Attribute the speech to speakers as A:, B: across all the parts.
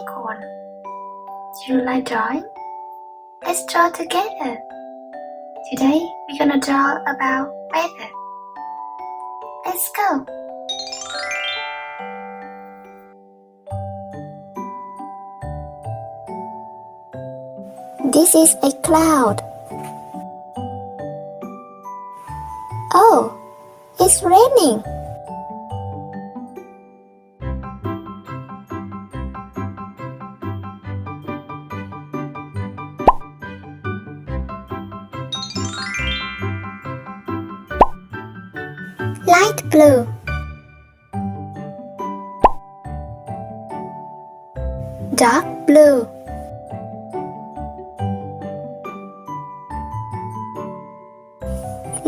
A: กคน Do you like drawing? Let's draw together. Today we're gonna draw about weather. Let's go.
B: This is a cloud. Oh, it's raining. Light blue. Dark blue.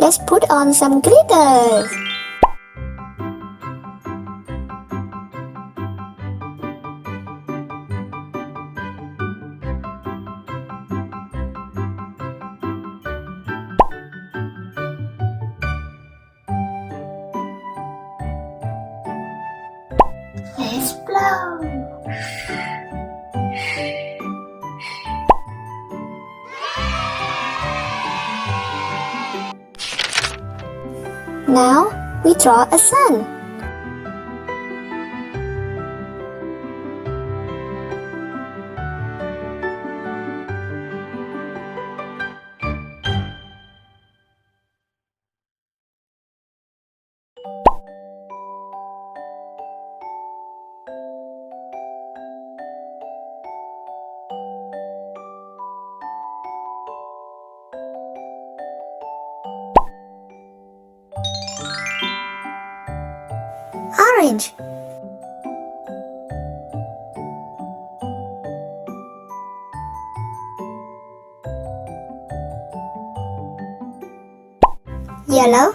B: Let's put on some glitters.
A: Let's blow.
B: Now we draw a sun. Orange. Yellow.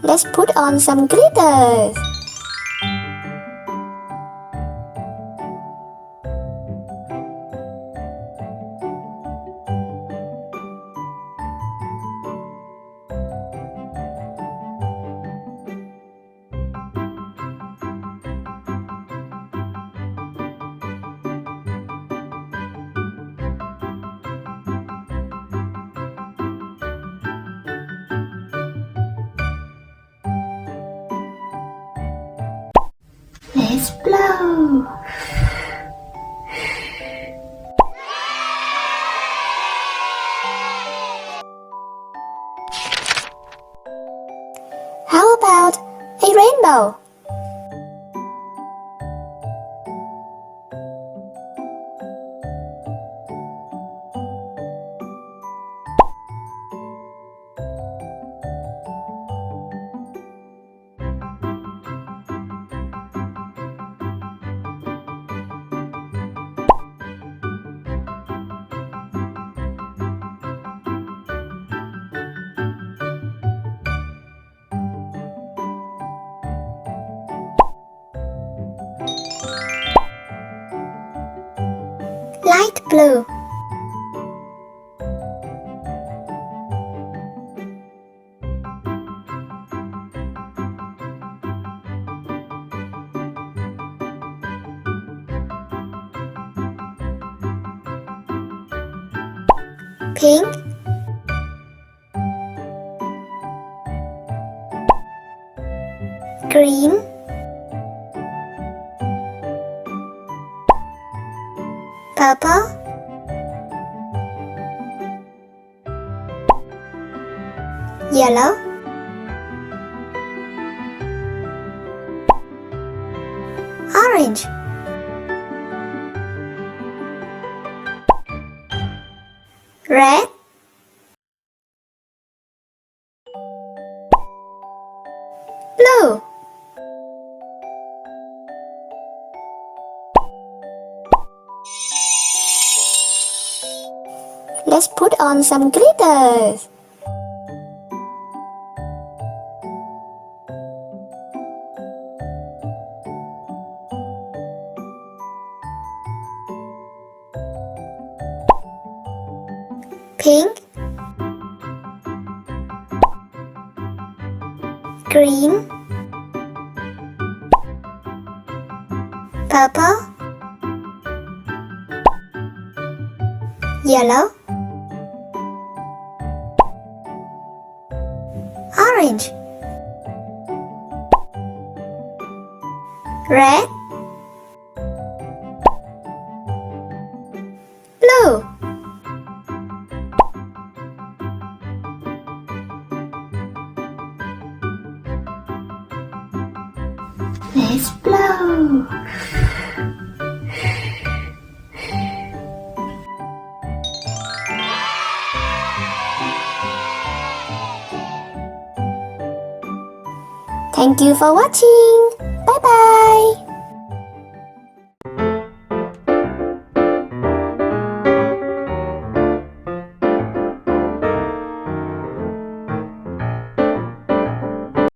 B: Let's put on some glitters.
A: Let's blow.
B: How about a rainbow? Light blue. Pink. Green. Purple. Yellow. Orange. Red. Blue. Let's put on some glitters. Pink. green, purple, yellow, orange, red, blue.
A: Let's blow.
B: Thank you for watching. Bye bye.